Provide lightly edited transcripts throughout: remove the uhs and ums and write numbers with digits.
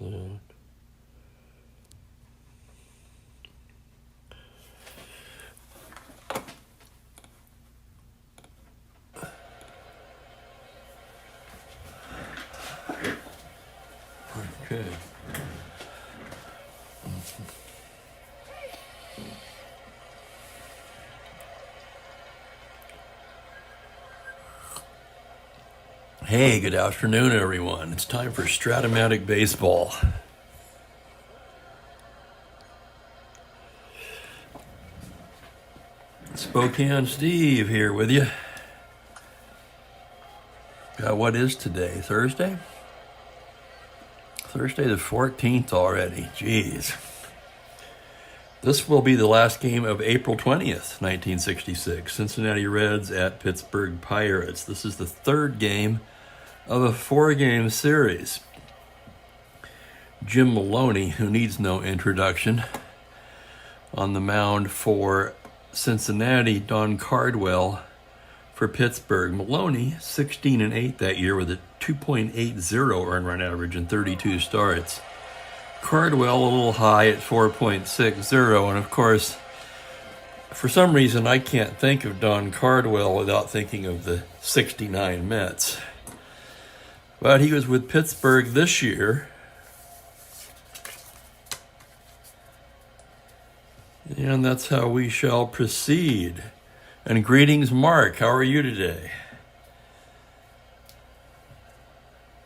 that. Okay. Hey, good afternoon, everyone. It's time for Strat-O-Matic Baseball. Spokane Steve here with you. What is today? Thursday? Thursday the 14th already. Jeez. This will be the last game of April 20th, 1966. Cincinnati Reds at Pittsburgh Pirates. This is the third game of a 4-game series. Jim Maloney, who needs no introduction, on the mound for Cincinnati. Don Cardwell for Pittsburgh. Maloney, 16-8 that year with a 2.80 earned run average in 32 starts. Cardwell a little high at 4.60, and of course, for some reason I can't think of Don Cardwell without thinking of the 69 Mets. But he was with Pittsburgh this year. And that's how we shall proceed. And greetings, Mark. How are you today?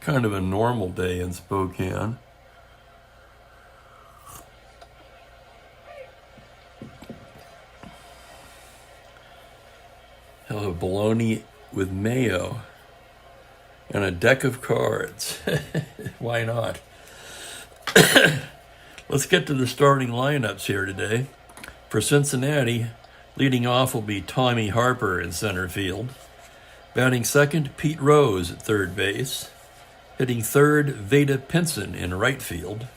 Kind of a normal day in Spokane. I'll have bologna with mayo and a deck of cards. Why not? Let's get to the starting lineups here today. For Cincinnati, leading off will be Tommy Harper in center field. Batting second, Pete Rose at third base. Hitting third, Veda Pinson in right field.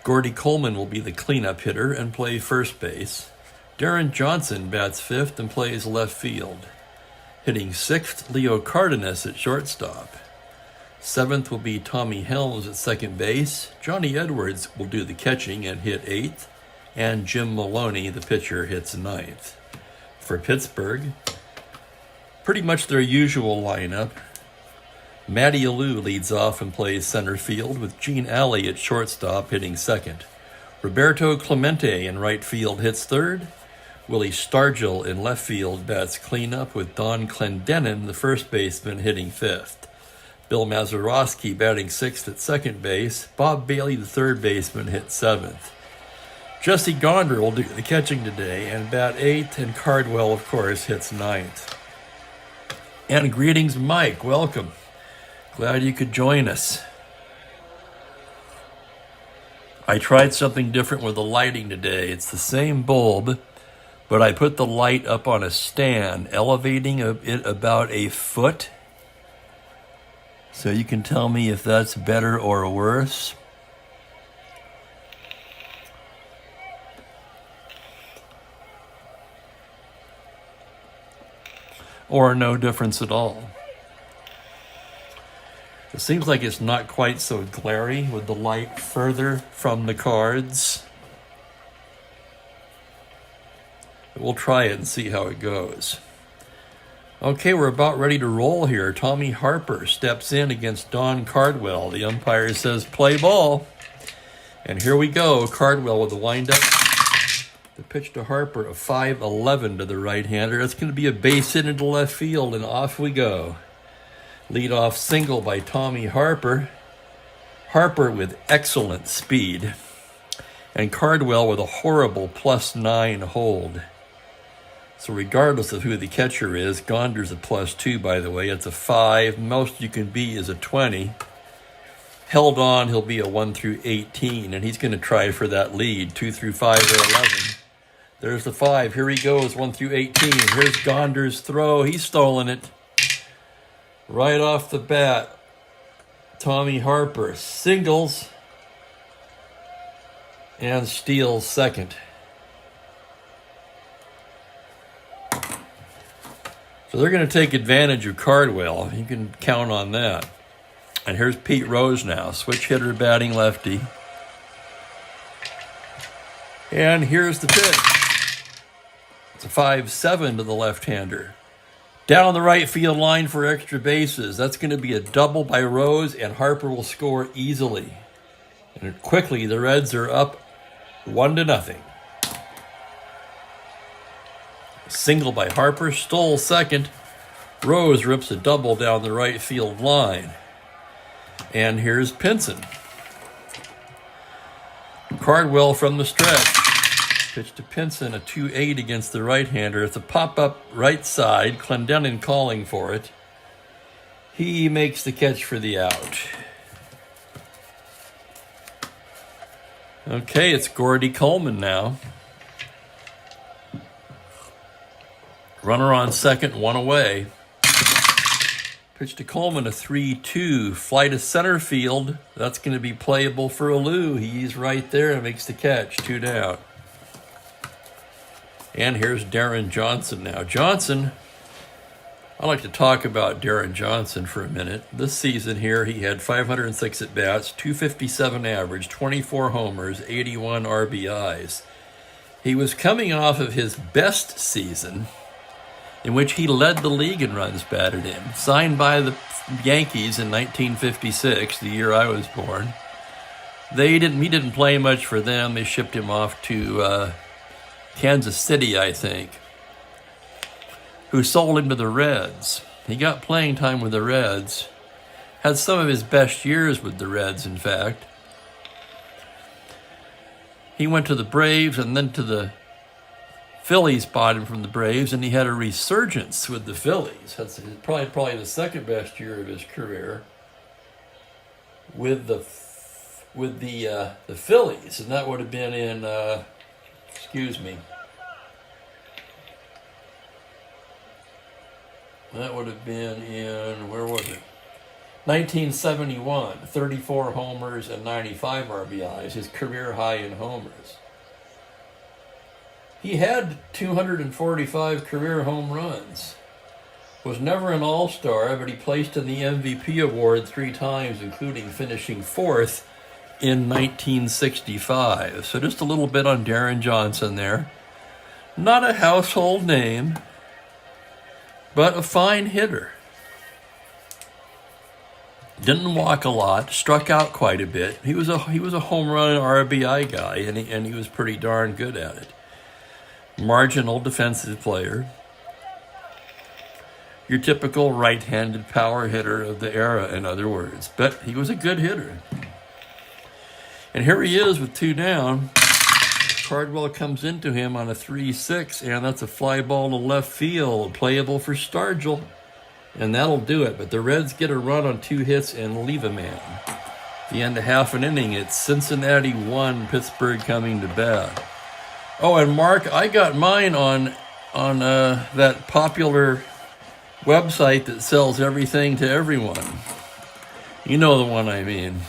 Gordy Coleman will be the cleanup hitter and play first base. Darren Johnson bats fifth and plays left field. Hitting sixth, Leo Cardenas at shortstop. Seventh will be Tommy Helms at second base. Johnny Edwards will do the catching and hit eighth. And Jim Maloney, the pitcher, hits ninth. For Pittsburgh, pretty much their usual lineup. Matty Alou leads off and plays center field with Gene Alley at shortstop hitting second. Roberto Clemente in right field hits third. Willie Stargell in left field bats cleanup with Don Clendenin, the first baseman, hitting fifth. Bill Mazeroski batting sixth at second base. Bob Bailey, the third baseman, hit seventh. Jesse Gonder will do the catching today and bat eighth, and Cardwell, of course, hits ninth. And greetings, Mike. Welcome. Glad you could join us. I tried something different with the lighting today. It's the same bulb, but I put the light up on a stand, elevating it about a foot. So you can tell me if that's better or worse. Or no difference at all. It seems like it's not quite so glary with the light further from the cards. We'll try it and see how it goes. Okay, we're about ready to roll here. Tommy Harper steps in against Don Cardwell. The umpire says, play ball. And here we go. Cardwell with the windup. The pitch to Harper, a 5-11 to the right-hander. That's going to be a base hit into left field, and off we go. Leadoff single by Tommy Harper. Harper with excellent speed. And Cardwell with a horrible +9 hold. So regardless of who the catcher is, Gonder's a +2, by the way. It's a 5. Most you can be is a 20. Held on, he'll be a 1 through 18, and he's going to try for that lead. 2 through 5 or 11. There's the 5. Here he goes, 1 through 18. Here's Gonder's throw. He's stolen it. Right off the bat, Tommy Harper singles and steals second. So they're going to take advantage of Cardwell. You can count on that. And here's Pete Rose now, switch hitter batting lefty. And here's the pitch. It's a 5-7 to the left-hander. Down the right field line for extra bases. That's going to be a double by Rose, and Harper will score easily. And quickly, the Reds are up 1-0. Single by Harper, Stoll second. Rose rips a double down the right field line. And here's Pinson. Cardwell from the stretch. Pitch to Pinson, a 2-8 against the right-hander. It's a pop-up right side. Clendenin calling for it. He makes the catch for the out. Okay, it's Gordy Coleman now. Runner on second, one away. Pitch to Coleman, a 3-2. Fly to center field. That's going to be playable for Alou. He's right there and makes the catch. 2 down. And here's Darren Johnson now. Johnson, I'd like to talk about Darren Johnson for a minute. This season here, he had 506 at-bats, 257 average, 24 homers, 81 RBIs. He was coming off of his best season, in which he led the league in runs batted in, signed by the Yankees in 1956, the year I was born. He didn't play much for them. They shipped him off to Kansas City, I think, who sold him to the Reds. He got playing time with the Reds, had some of his best years with the Reds, in fact. He went to the Braves and then to the Phillies, bought him from the Braves, and he had a resurgence with the Phillies. That's probably the second best year of his career with the Phillies, and that would have been in that would have been in, where was it? 1971, 34 homers and 95 RBIs, his career high in homers. He had 245 career home runs. Was never an all-star, but he placed in the MVP award 3 times, including finishing 4th in 1965. So just a little bit on Darren Johnson there. Not a household name, but a fine hitter. Didn't walk a lot, struck out quite a bit. He was a home run and RBI guy, and he was pretty darn good at it. Marginal defensive player. Your typical right-handed power hitter of the era, in other words. But he was a good hitter. And here he is with 2 down. Cardwell comes into him on a 3-6, and that's a fly ball to left field, playable for Stargell. And that'll do it. But the Reds get a run on 2 hits and leave a man. At the end of half an inning, it's Cincinnati 1, Pittsburgh coming to bat. Oh, and Mark, I got mine on that popular website that sells everything to everyone. You know the one I mean.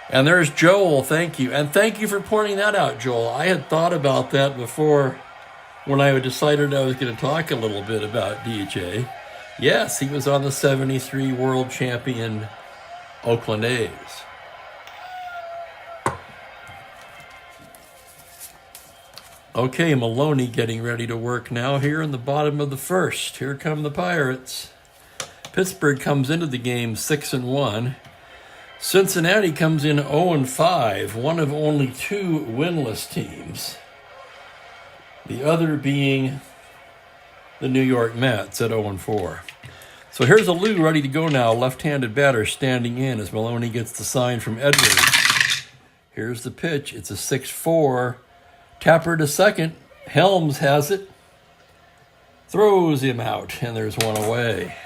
And there's Joel, thank you. And thank you for pointing that out, Joel. I had thought about that before when I decided I was going to talk a little bit about DJ. Yes, he was on the 73 world champion Oakland A's. Okay, Maloney getting ready to work now here in the bottom of the first. Here come the Pirates. Pittsburgh comes into the game 6-1. Cincinnati comes in 0-5, one of only 2 winless teams. The other being the New York Mets at 0-4. So here's Alou ready to go now, left-handed batter standing in as Maloney gets the sign from Edwards. Here's the pitch. It's a 6-4. Tapper to second. Helms has it. Throws him out, and there's one away.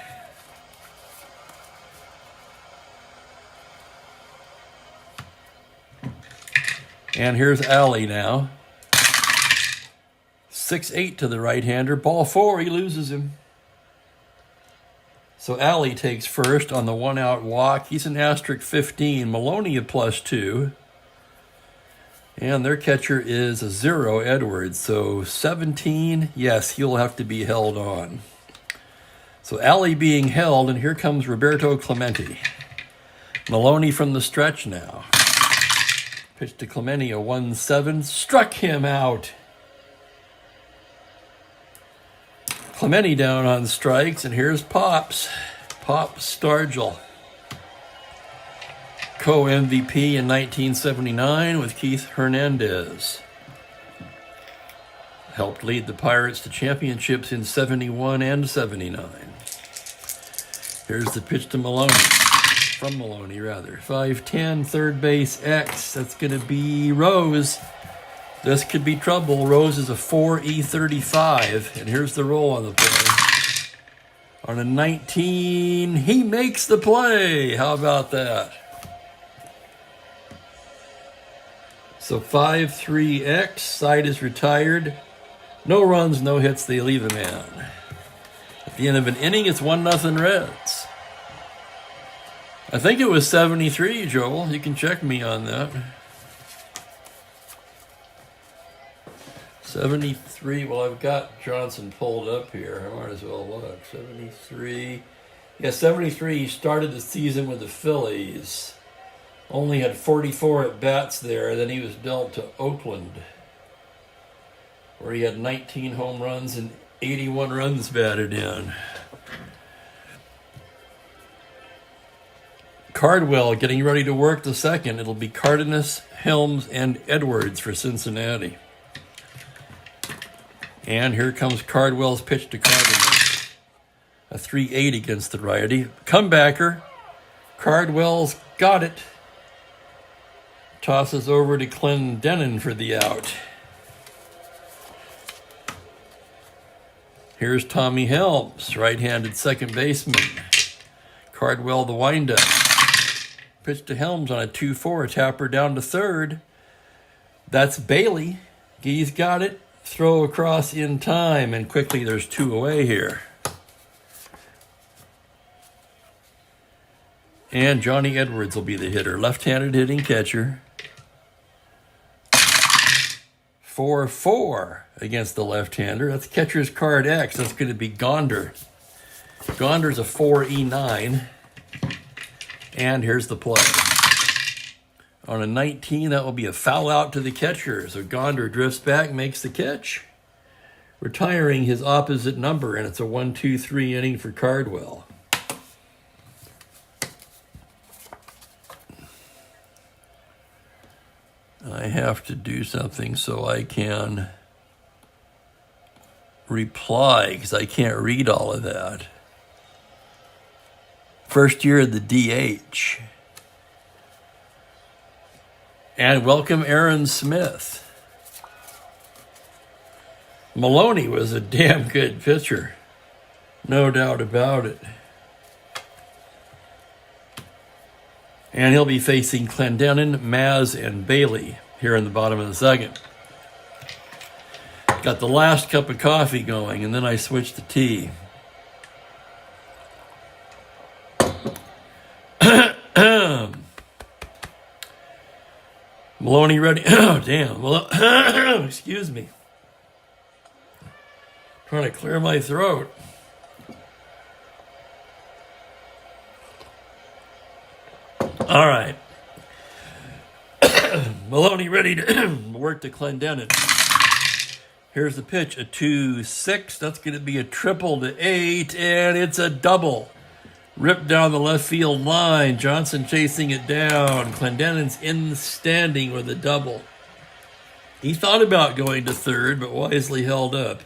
And here's Alley now. 6-8 to the right-hander. Ball 4, he loses him. So Alley takes first on the 1-out walk. He's an asterisk 15. Maloney a +2. And their catcher is a 0, Edwards. So 17, yes, he'll have to be held on. So Alley being held, and here comes Roberto Clemente. Maloney from the stretch now. Pitch to Clemente, a 1-7. Struck him out. Clemente down on strikes, and here's Pops. Pop Stargell. Co-MVP in 1979 with Keith Hernandez. Helped lead the Pirates to championships in 71 and 79. Here's the pitch to Maloney. From Maloney, rather. 5-10, third base X. That's going to be Rose. This could be trouble. Rose is a 4.35, and here's the roll on the play. On a 19, he makes the play. How about that? So 5-3X, side is retired. No runs, no hits, they leave a man. At the end of an inning, it's 1-0 Reds. I think it was 73, Joel. You can check me on that. 73, well, I've got Johnson pulled up here. I might as well look. 73. Yeah, 73, he started the season with the Phillies. Only had 44 at-bats there. Then he was dealt to Oakland, where he had 19 home runs and 81 runs batted in. Cardwell getting ready to work the second. It'll be Cardenas, Helms, and Edwards for Cincinnati. And here comes Cardwell's pitch to Cardenas. A 3-8 against the righty. Comebacker. Cardwell's got it. Tosses over to Clendenin for the out. Here's Tommy Helms, right-handed second baseman. Cardwell the windup. Pitch to Helms on a 2-4, tapper down to third. That's Bailey. He's got it. Throw across in time, and quickly there's 2 away here. And Johnny Edwards will be the hitter. Left-handed hitting catcher. 4-4 against the left-hander. That's catcher's card X. That's going to be Gonder. Gonder's a 4.9. And here's the play. On a 19, that will be a foul out to the catcher. So Gonder drifts back, makes the catch, retiring his opposite number, and it's a 1-2-3 inning for Cardwell. I have to do something so I can reply, because I can't read all of that. First year of the DH. And welcome Aaron Smith. Maloney was a damn good pitcher. No doubt about it. And he'll be facing Clendenin, Maz, and Bailey here in the bottom of the second. Got the last cup of coffee going, and then I switched to tea. Maloney ready. Oh, damn. Well, excuse me. Trying to clear my throat. All right. Maloney ready to work to Clendenin. Here's the pitch, a 2-6. That's going to be a triple to 8, and it's a double. Ripped down the left field line. Johnson chasing it down. Clendenin's in the standing with a double. He thought about going to third, but wisely held up.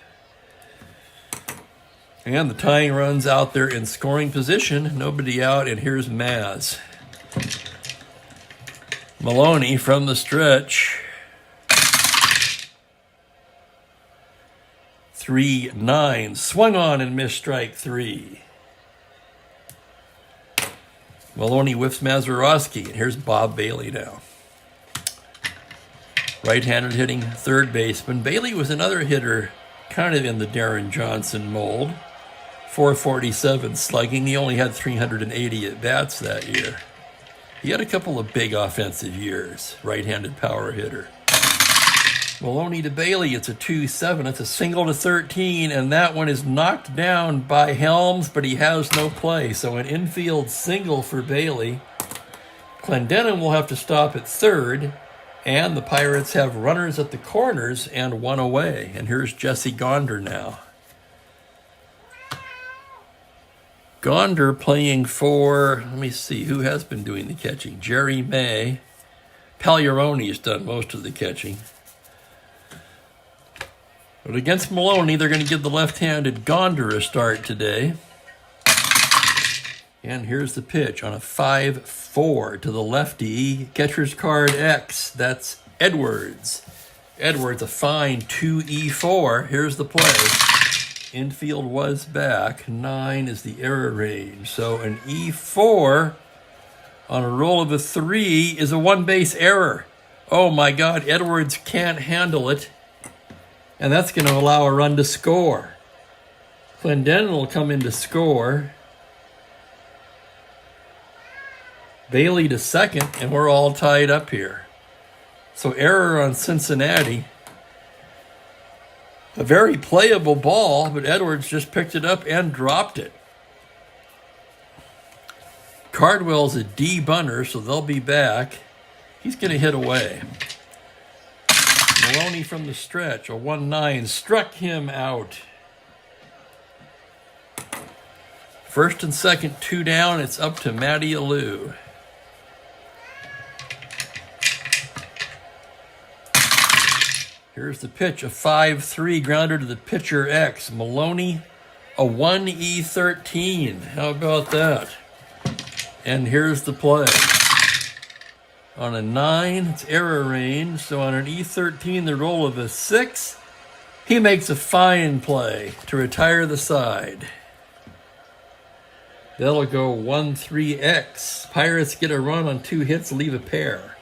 And the tying run's out there in scoring position. Nobody out, and here's Maz. Maloney from the stretch. 3-9. Swung on and missed strike 3. Maloney whiffs Mazeroski, and here's Bob Bailey now. Right-handed hitting third baseman. Bailey was another hitter kind of in the Darren Johnson mold. 447 slugging. He only had 380 at-bats that year. He had a couple of big offensive years. Right-handed power hitter. Maloney to Bailey, it's a 2-7. It's a single to 13, and that one is knocked down by Helms, but he has no play. So an infield single for Bailey. Clendenin will have to stop at third, and the Pirates have runners at the corners and one away. And here's Jesse Gonder now. Gonder playing for, let me see, who has been doing the catching? Jerry May. Pagliarone has done most of the catching. But against Maloney, they're going to give the left-handed Gonder a start today. And here's the pitch on a 5-4 to the lefty. Catcher's card X. That's Edwards. Edwards, a fine 2-4. Here's the play. Infield was back. 9 is the error range. So an E4 on a roll of a 3 is a one-base error. Oh my God, Edwards can't handle it. And that's going to allow a run to score. Clendenin will come in to score. Bailey to second, and we're all tied up here. So error on Cincinnati. A very playable ball, but Edwards just picked it up and dropped it. Cardwell's a D-bunter, so they'll be back. He's going to hit away. Maloney from the stretch, a 1-9, struck him out. First and second, 2 down. It's up to Matty Alou. Here's the pitch, a 5-3 grounder to the pitcher X. Maloney, a 1E13. How about that? And here's the play. On a 9, it's error range. So on an E13, the roll of a 6, he makes a fine play to retire the side. That'll go 1-3X. Pirates get a run on 2 hits, leave a pair.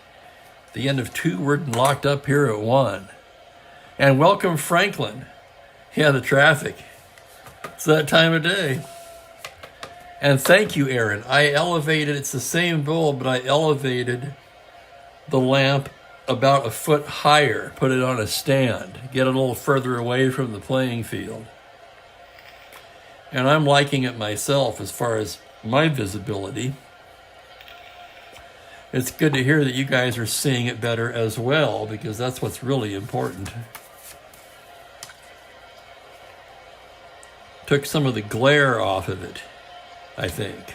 At the end of 2, we're locked up here at 1. And welcome Franklin. Yeah, the traffic. It's that time of day. And thank you, Aaron. I elevated, it's the same bowl, but I elevated the lamp about a foot higher, put it on a stand, get it a little further away from the playing field. And I'm liking it myself as far as my visibility. It's good to hear that you guys are seeing it better as well, because that's what's really important. Took some of the glare off of it, I think.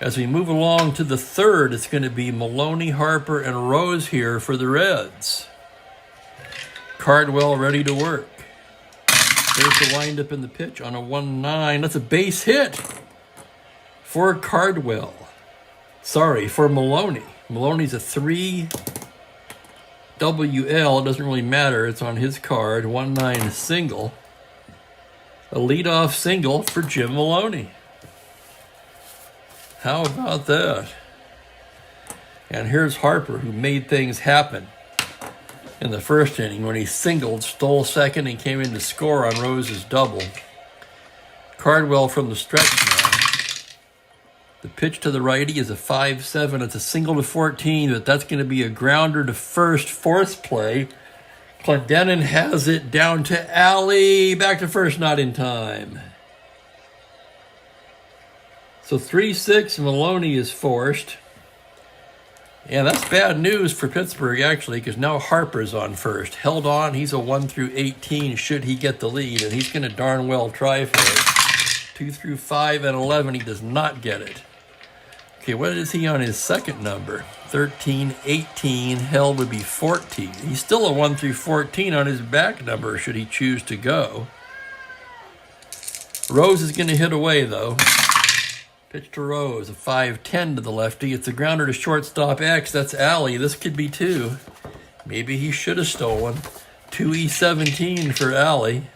As we move along to the third, it's going to be Maloney, Harper, and Rose here for the Reds. Cardwell ready to work. There's the windup in the pitch on a 1-9. That's a base hit for Cardwell. Sorry, for Maloney. Maloney's a 3 WL. It doesn't really matter. It's on his card. 1-9 single. A leadoff single for Jim Maloney. How about that? And here's Harper, who made things happen in the first inning when he singled, stole second, and came in to score on Rose's double. Cardwell from the stretch now. The pitch to the righty is a 5-7. It's a single to 14, but that's going to be a grounder to first, fourth play. Clendenin has it down to Alley. Back to first, not in time. So 3-6, Maloney is forced. And that's bad news for Pittsburgh, actually, because now Harper's on first. Held on, he's a 1-18 should he get the lead, and he's going to darn well try for it. 2 through 5 and 11, he does not get it. Okay, what is he on his second number? 13, 18, held would be 14. He's still a 1 through 14 on his back number, should he choose to go. Rose is going to hit away, though. Pitch to Rose, a 5-10 to the lefty. It's a grounder to shortstop X. That's Alley. This could be 2. Maybe he should have stolen. 2E17 for Alley.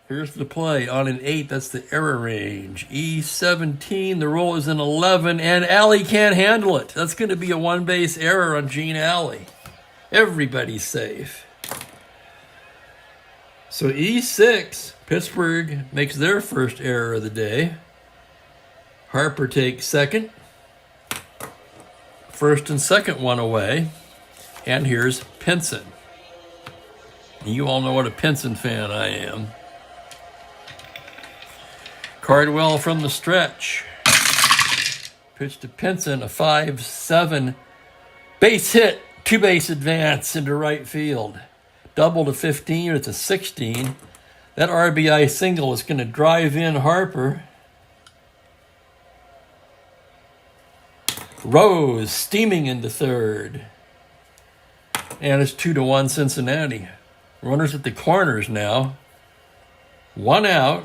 Here's the play. On an 8, that's the error range. E17, the roll is an 11, and Alley can't handle it. That's going to be a one-base error on Gene Alley. Everybody's safe. So E6, Pittsburgh makes their first error of the day. Harper takes second. First and second one away. And here's Pinson. You all know what a Pinson fan I am. Cardwell from the stretch. Pitch to Pinson, a 5-7 base hit, 2-base advance into right field. Double to 15, it's a 16. That RBI single is going to drive in Harper. Rose steaming into third. And it's 2-1 Cincinnati. Runners at the corners now. 1 out.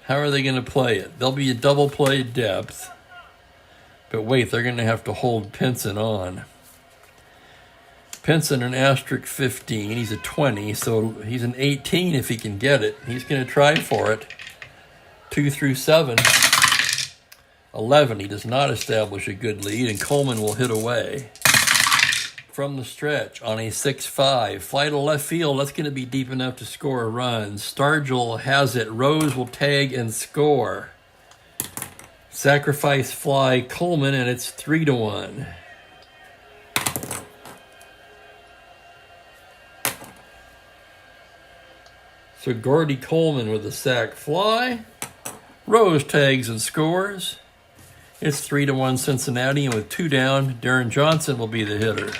How are they going to play it? There'll be a double play depth. But wait, they're going to have to hold Pinson on. Pinson an asterisk 15. He's a 20, so he's an 18 if he can get it. He's going to try for it. 2 through 7. 11. He does not establish a good lead, and Coleman will hit away. From the stretch on a 6-5. Fly to left field. That's going to be deep enough to score a run. Stargell has it. Rose will tag and score. Sacrifice fly Coleman, and it's 3-1. So Gordy Coleman with a sac fly. Rose tags and scores. It's 3-1 Cincinnati, and with 2 down, Darren Johnson will be the hitter.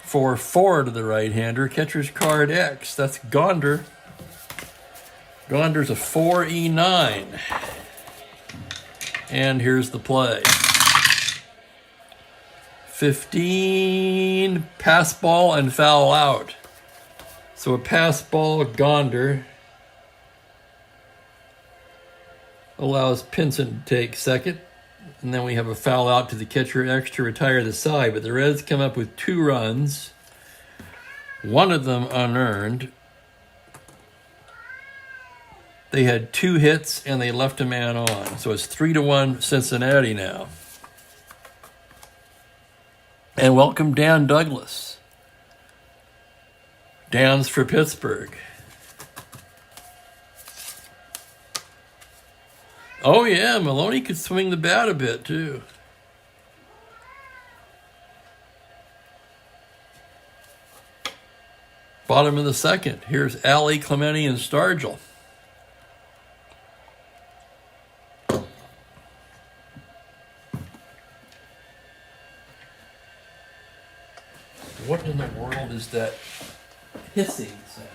4-4 to the right-hander. Catcher's card X. That's Gonder. Gonder's a 4E9. And here's the play. 15, pass ball and foul out. So a pass ball, Gonder allows Pinson to take second. And then we have a foul out to the catcher X to retire the side. But the Reds come up with 2 runs, one of them unearned. They had 2 hits and they left a man on. So it's 3-1 Cincinnati now. And welcome Dan Douglas. Dan's for Pittsburgh. Oh yeah, Maloney could swing the bat a bit too. Bottom of the second. Here's Alley, Clemente, and Stargell. What in the world is that hissing sound?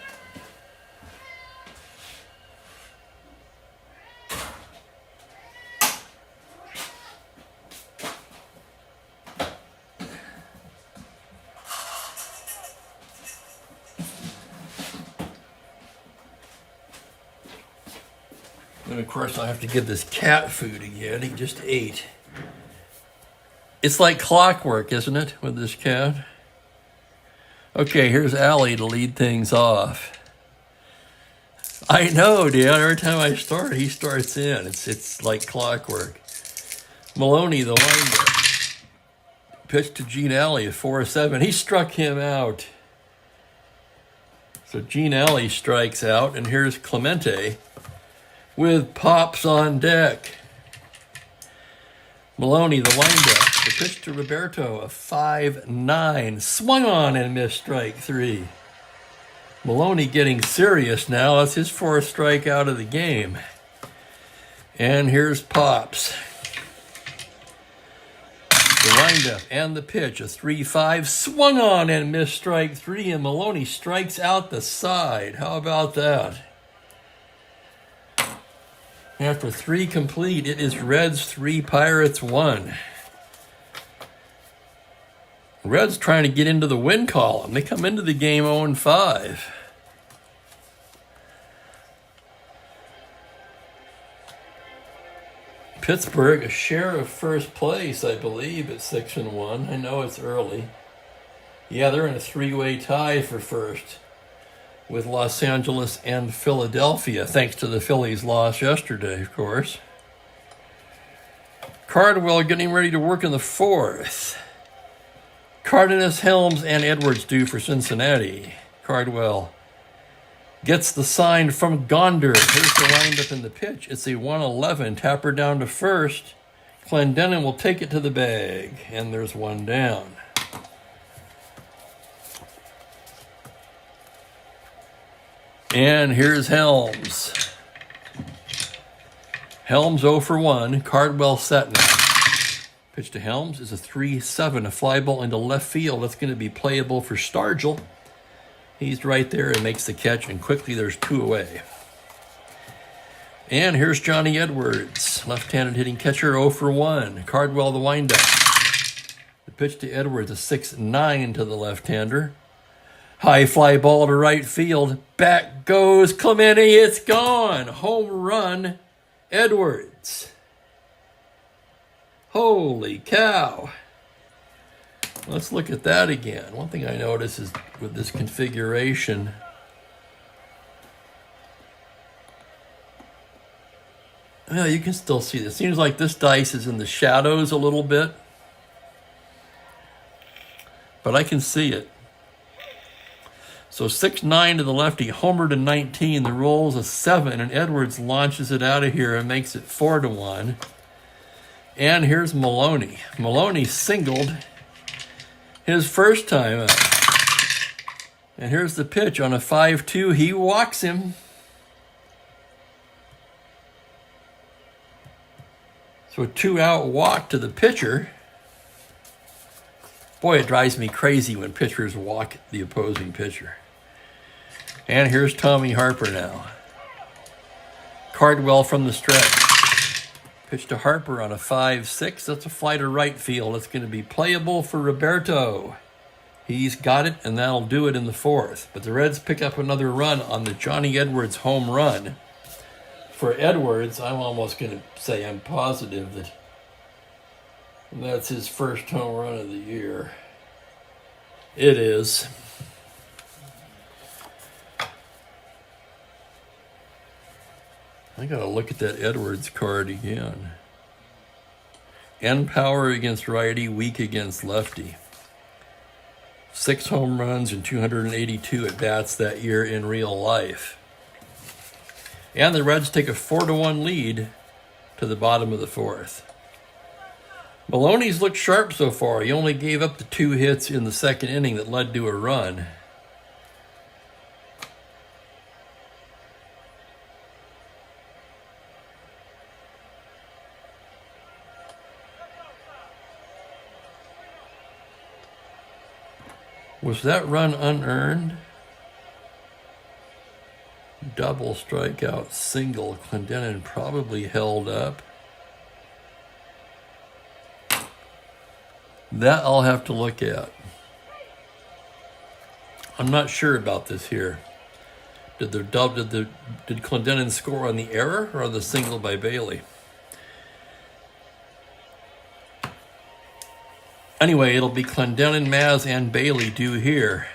And of course I have to give this cat food again. He just ate. It's like clockwork, isn't it, with this cat? Okay, here's Alley to lead things off. I know, Dan. Every time I start, he starts in. It's like clockwork. Maloney, the windup. Pitch to Gene Alley, a 4-7. He struck him out. So Gene Alley strikes out, and here's Clemente with pops on deck. Maloney, the windup. The pitch to Roberto, a 5-9. Swung on and missed strike 3. Maloney getting serious now. That's his 4th strikeout of the game. And here's Pops. The windup and the pitch, a 3-5. Swung on and missed strike 3. And Maloney strikes out the side. How about that? After 3 complete, it is Reds 3, Pirates 1. Reds trying to get into the win column. They come into the game 0-5. Pittsburgh, a share of first place, I believe, at 6-1. I know it's early. Yeah, they're in a 3-way tie for first with Los Angeles and Philadelphia, thanks to the Phillies' loss yesterday, of course. Cardwell getting ready to work in the 4th. Cardenas, Helms, and Edwards due for Cincinnati. Cardwell gets the sign from Gonder. Here's the windup in the pitch. It's a 1-11. Tapper down to first. Clendenin will take it to the bag, and there's one down. And here's Helms. Helms 0 for 1. Cardwell set now. Pitch to Helms is a 3-7, a fly ball into left field. That's going to be playable for Stargell. He's right there and makes the catch, and quickly there's 2 away. And here's Johnny Edwards, left-handed hitting catcher, 0 for 1. Cardwell the windup. The pitch to Edwards, a 6-9 to the left-hander. High fly ball to right field. Back goes Clemente. It's gone. Home run, Edwards. Holy cow. Let's look at that again. One thing I notice is with this configuration, well, you can still see this. Seems like this dice is in the shadows a little bit, but I can see it. So 6-9 to the lefty, homer to 19. The roll's a 7, and Edwards launches it out of here and makes it 4-1. And here's Maloney. Maloney singled his first time up. And here's the pitch on a 5-2. He walks him. So a 2-out walk to the pitcher. Boy, it drives me crazy when pitchers walk the opposing pitcher. And here's Tommy Harper now. Cardwell from the stretch. Pitch to Harper on a 5-6. That's a fly to right field. It's going to be playable for Roberto. He's got it, and that'll do it in the 4th. But the Reds pick up another run on the Johnny Edwards home run. For Edwards, I'm almost going to say I'm positive that that's his first home run of the year. It is. I got to look at that Edwards card again. End power against righty, weak against lefty. 6 home runs and 282 at-bats that year in real life. And the Reds take a 4-1 lead to the bottom of the 4th. Maloney's looked sharp so far. He only gave up the 2 hits in the 2nd inning that led to a run. Was that run unearned? Double strikeout, single. Clendenin probably held up. That I'll have to look at. I'm not sure about this here. Did Clendenin score on the error or on the single by Bailey? Anyway, it'll be Clendenin, Maz, and Bailey due here.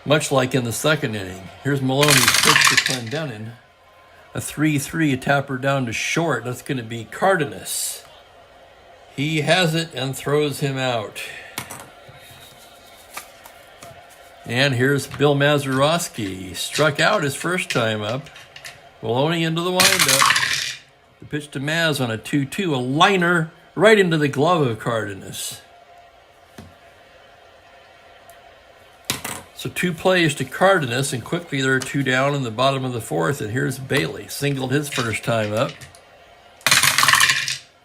Much like in the 2nd inning. Here's Maloney's pitch to Clendenin. A 3-3, a tapper down to short. That's going to be Cardenas. He has it and throws him out. And here's Bill Mazeroski. Struck out his first time up. Maloney into the windup. The pitch to Maz on a 2-2. A liner right into the glove of Cardenas. So 2 plays to Cardenas, and quickly there are 2 down in the bottom of the 4th. And here's Bailey. Singled his first time up.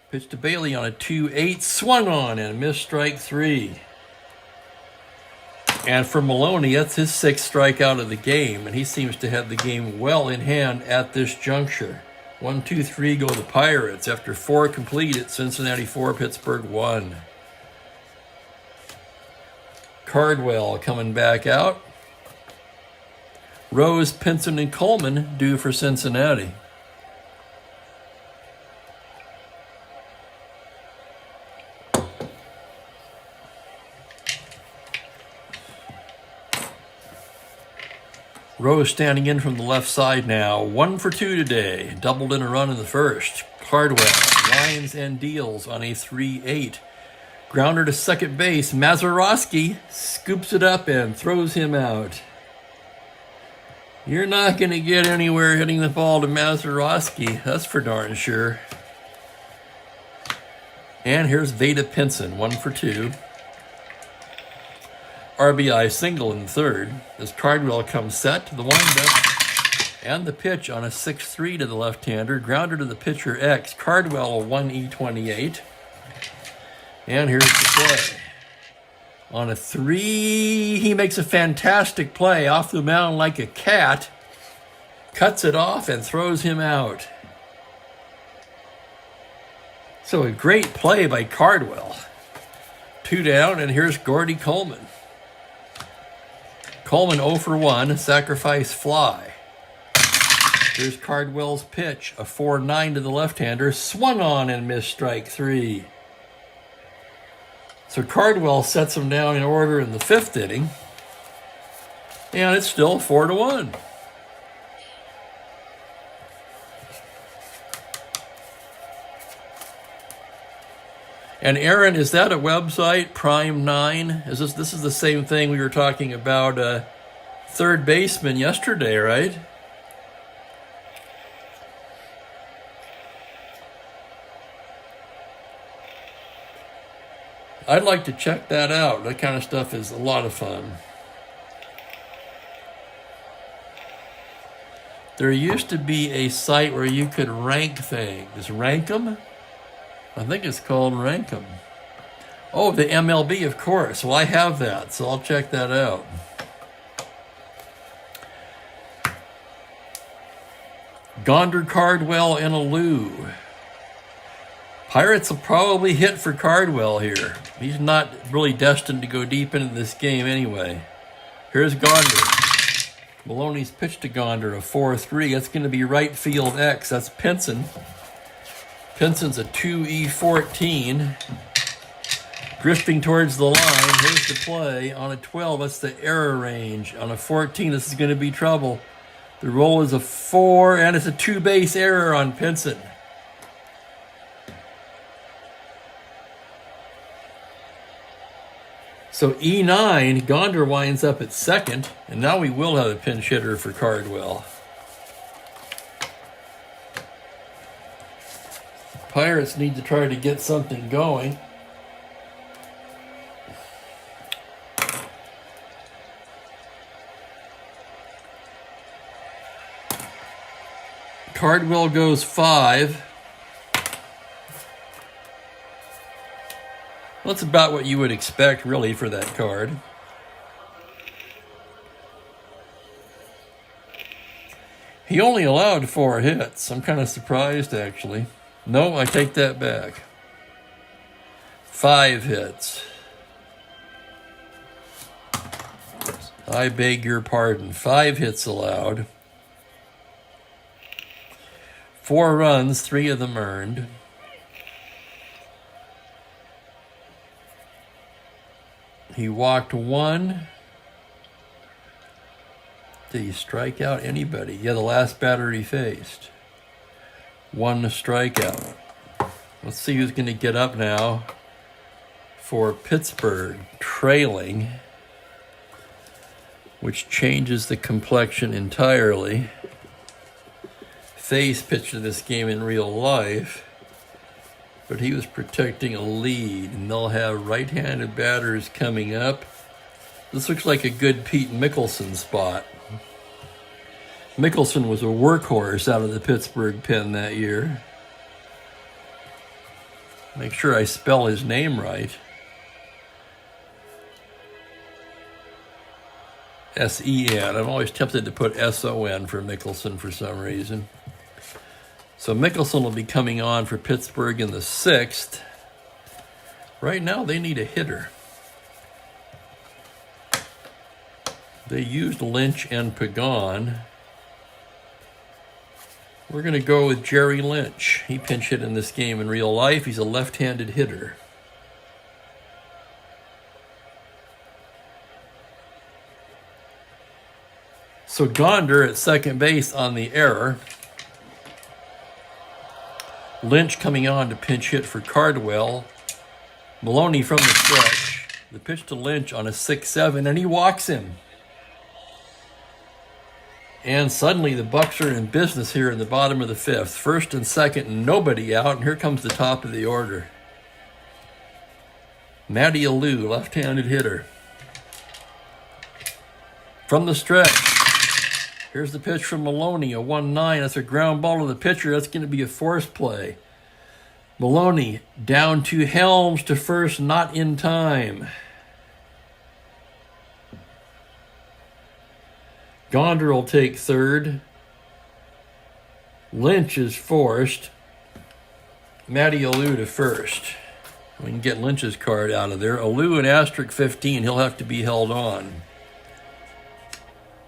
Pitch to Bailey on a 2-8. Swung on and missed strike 3. And for Maloney, that's his 6th strikeout of the game. And he seems to have the game well in hand at this juncture. 1, 2, 3 go the Pirates after 4 complete at Cincinnati 4, Pittsburgh 1. Cardwell coming back out. Rose, Pinson, and Coleman due for Cincinnati. Rose standing in from the left side now. 1 for 2 today. Doubled in a run in the first. Cardwell winds and deals on a 3-8. Grounder to second base. Mazeroski scoops it up and throws him out. You're not going to get anywhere hitting the ball to Mazeroski. That's for darn sure. And here's Veda Pinson, 1 for 2. RBI single in the third as Cardwell comes set to the windup and the pitch on a 6-3 to the left-hander. Grounder to the pitcher X. Cardwell a 1E28. And here's the play. On a 3, he makes a fantastic play off the mound like a cat. Cuts it off and throws him out. So a great play by Cardwell. 2 down, and here's Gordy Coleman. Coleman 0 for 1, sacrifice fly. Here's Cardwell's pitch, a 4-9 to the left-hander, swung on and missed strike 3. So Cardwell sets him down in order in the 5th inning, and it's still 4-1. And Aaron, is that a website, Prime 9? This is the same thing we were talking about third baseman yesterday, right? I'd like to check that out. That kind of stuff is a lot of fun. There used to be a site where you could rank things. Rank 'em? I think it's called Rank 'em. Oh, the MLB, of course. Well, I have that, so I'll check that out. Gonder, Cardwell, and Alou. Pirates will probably hit for Cardwell here. He's not really destined to go deep into this game anyway. Here's Gonder. Maloney's pitch to Gonder, a 4-3. That's going to be right field X. That's Pinson. Pinson's a 2E14. Drifting towards the line. Here's the play. On a 12, that's the error range. On a 14, this is going to be trouble. The roll is a 4, and it's a 2-base error on Pinson. So E9, Gonder winds up at second, and now we will have a pinch hitter for Cardwell. Pirates need to try to get something going. Cardwell goes 5. That's about what you would expect, really, for that card. He only allowed 4 hits. I'm kind of surprised, actually. No, I take that back. 5 hits. I beg your pardon. 5 hits allowed. 4 runs, 3 of them earned. He walked 1. Did he strike out anybody? Yeah, the last batter he faced. 1 strikeout. Let's see who's going to get up now for Pittsburgh, trailing, which changes the complexion entirely. Face pitched in this game in real life, but he was protecting a lead, and they'll have right-handed batters coming up. This looks like a good Pete Mickelson spot. Mickelson was a workhorse out of the Pittsburgh pen that year. Make sure I spell his name right. S-E-N. I'm always tempted to put S-O-N for Mickelson for some reason. So Mickelson will be coming on for Pittsburgh in the 6th. Right now, they need a hitter. They used Lynch and Pagan. We're going to go with Jerry Lynch. He pinch hit in this game in real life. He's a left-handed hitter. So Gonder at second base on the error. Lynch coming on to pinch hit for Cardwell. Maloney from the stretch. The pitch to Lynch on a 6-7, and he walks him. And suddenly the Bucks are in business here in the bottom of the 5th. First and second, and nobody out, and here comes the top of the order. Matty Alou, left-handed hitter. From the stretch. Here's the pitch from Maloney, a 1-9. That's a ground ball to the pitcher. That's going to be a force play. Maloney down to Helms to first, not in time. Gonder will take third. Lynch is forced. Matty Alou to first. We can get Lynch's card out of there. Alou and asterisk 15. He'll have to be held on.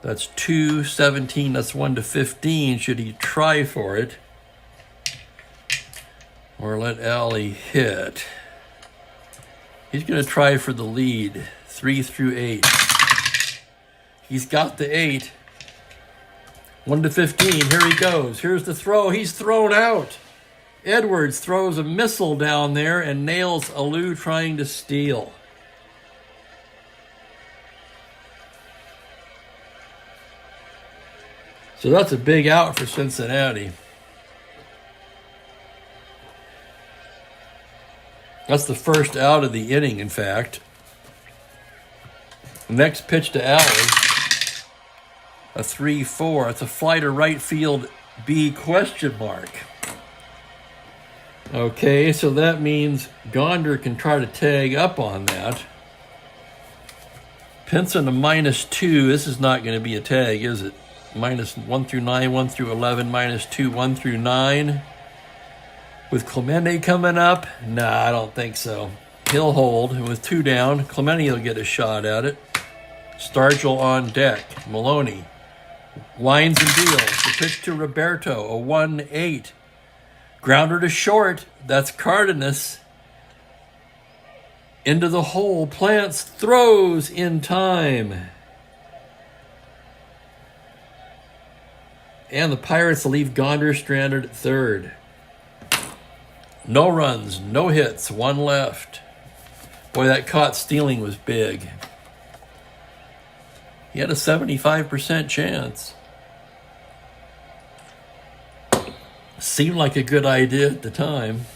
That's 2-17. That's 1-15. Should he try for it? Or let Alley hit? He's going to try for the lead. 3 through 8. He's got the 8. 1-15. Here he goes. Here's the throw. He's thrown out. Edwards throws a missile down there and nails Alou trying to steal. So that's a big out for Cincinnati. That's the first out of the inning, in fact. Next pitch to Alley. A 3-4. It's a fly to right field, B question mark. Okay, so that means Gonder can try to tag up on that. Pinson a -2. This is not going to be a tag, is it? -1 through 9, 1 through 11, -2, 1 through 9. With Clemente coming up? Nah, I don't think so. He'll hold. And with 2 down, Clemente will get a shot at it. Stargell on deck. Maloney winds and deals. The pitch to Roberto, a 1-8. Grounder to short. That's Cardenas. Into the hole. Plants, throws in time. And the Pirates will leave Gonder stranded at third. No runs, no hits, 1 left. Boy, that caught stealing was big. He had a 75% chance. Seemed like a good idea at the time.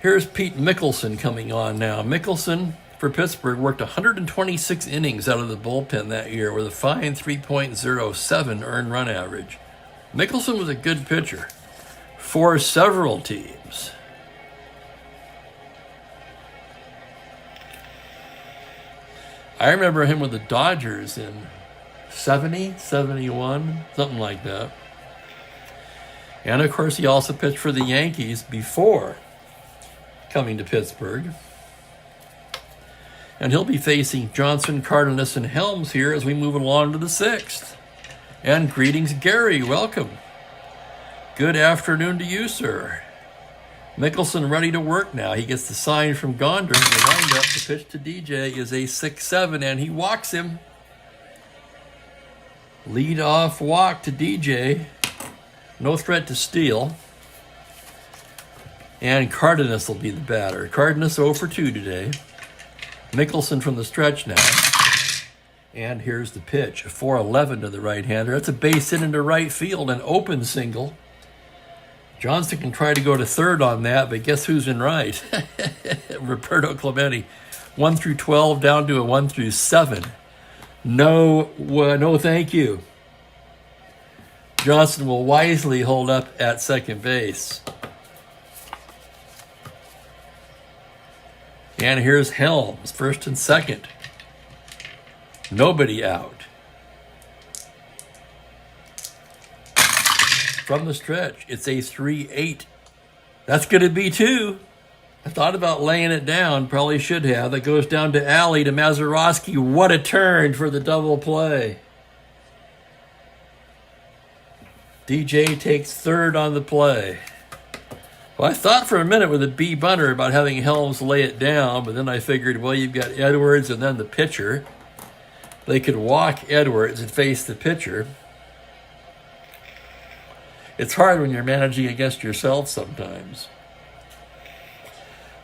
Here's Pete Mickelson coming on now. Mickelson for Pittsburgh worked 126 innings out of the bullpen that year with a fine 3.07 earned run average. Mickelson was a good pitcher for several teams. I remember him with the Dodgers in 70, 71, something like that. And of course, he also pitched for the Yankees before coming to Pittsburgh. And he'll be facing Johnson, Cardenas, and Helms here as we move along to the 6th. And greetings, Gary. Welcome. Good afternoon to you, sir. Mickelson ready to work now. He gets the sign from Gonder. The windup, the pitch to DJ is a 6-7, and he walks him. Lead off walk to DJ. No threat to steal. And Cardenas will be the batter. Cardenas 0 for 2 today. Mickelson from the stretch now. And here's the pitch. A 4-11 to the right-hander. That's a base hit into right field, an open single. Johnston can try to go to third on that, but guess who's in right? Roberto Clemente. 1 through 12 down to a 1 through 7. No, thank you. Johnston will wisely hold up at second base. And here's Helms, first and second. Nobody out. From the stretch, it's a 3-8. That's going to be 2. I thought about laying it down, probably should have. That goes down to Alley to Mazeroski. What a turn for the double play. DJ takes third on the play. Well, I thought for a minute with a B bunter about having Helms lay it down, but then I figured, well, you've got Edwards and then the pitcher. They could walk Edwards and face the pitcher. It's hard when you're managing against yourself sometimes.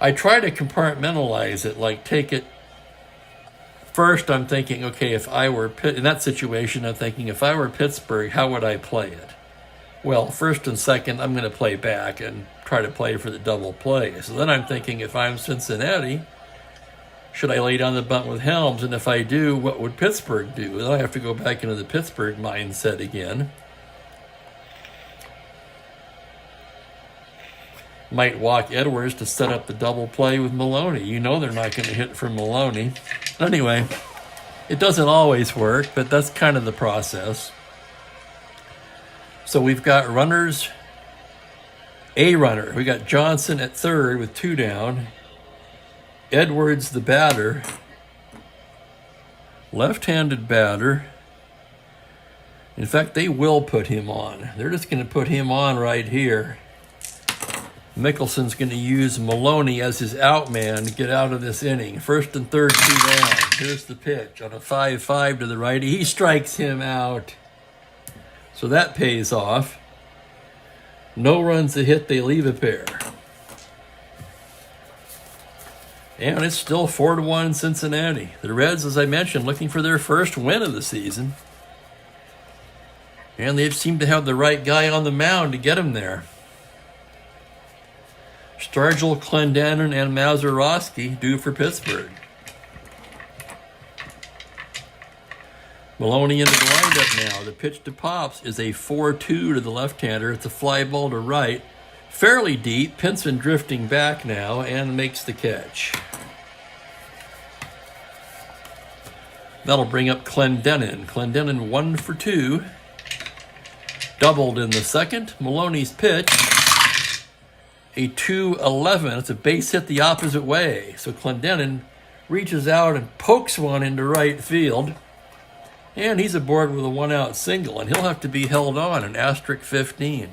I try to compartmentalize it, like take it. First, I'm thinking, okay, if I were in that situation, I'm thinking, if I were Pittsburgh, how would I play it? Well, first and second, I'm going to play back and try to play for the double play. So then I'm thinking, if I'm Cincinnati, should I lay down the bunt with Helms? And if I do, what would Pittsburgh do? Then I have to go back into the Pittsburgh mindset again. Might walk Edwards to set up the double play with Maloney. You know they're not going to hit for Maloney. Anyway, it doesn't always work, but that's kind of the process. So we've got runners, a runner. We got Johnson at third with 2 down. Edwards, the batter. Left-handed batter. In fact, they will put him on. They're just going to put him on right here. Mickelson's going to use Maloney as his out man to get out of this inning. First and third, 2 down. Here's the pitch on a 5-5 to the righty. He strikes him out. So that pays off. No runs a hit, they leave a pair. And it's still 4-1 Cincinnati. The Reds, as I mentioned, looking for their first win of the season. And they seem to have the right guy on the mound to get him there. Stargell, Clendenin, and Mazeroski due for Pittsburgh. Maloney into the windup now. The pitch to Pops is a 4-2 to the left-hander. It's a fly ball to right. Fairly deep. Pinson drifting back now and makes the catch. That'll bring up Clendenin. Clendenin 1 for 2. Doubled in the second. Maloney's pitch. A 2-11. It's a base hit the opposite way. So Clendenin reaches out and pokes one into right field. And he's aboard with a 1-out single. And he'll have to be held on an asterisk 15.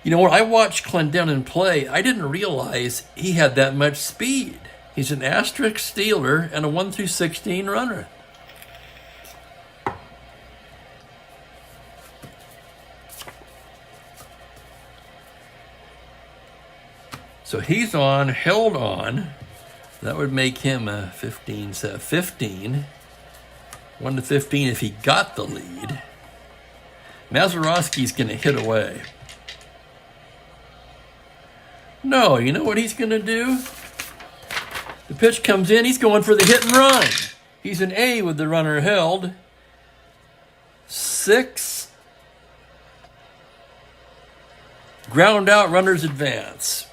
You know, when I watched Clendenin play, I didn't realize he had that much speed. He's an asterisk stealer and a 1-16 runner. So he's on, held on. That would make him a 15. 1-15 if he got the lead. Mazeroski's going to hit away. No, you know what he's going to do? The pitch comes in, he's going for the hit and run. He's an A with the runner held. 6. Ground out, runners advance.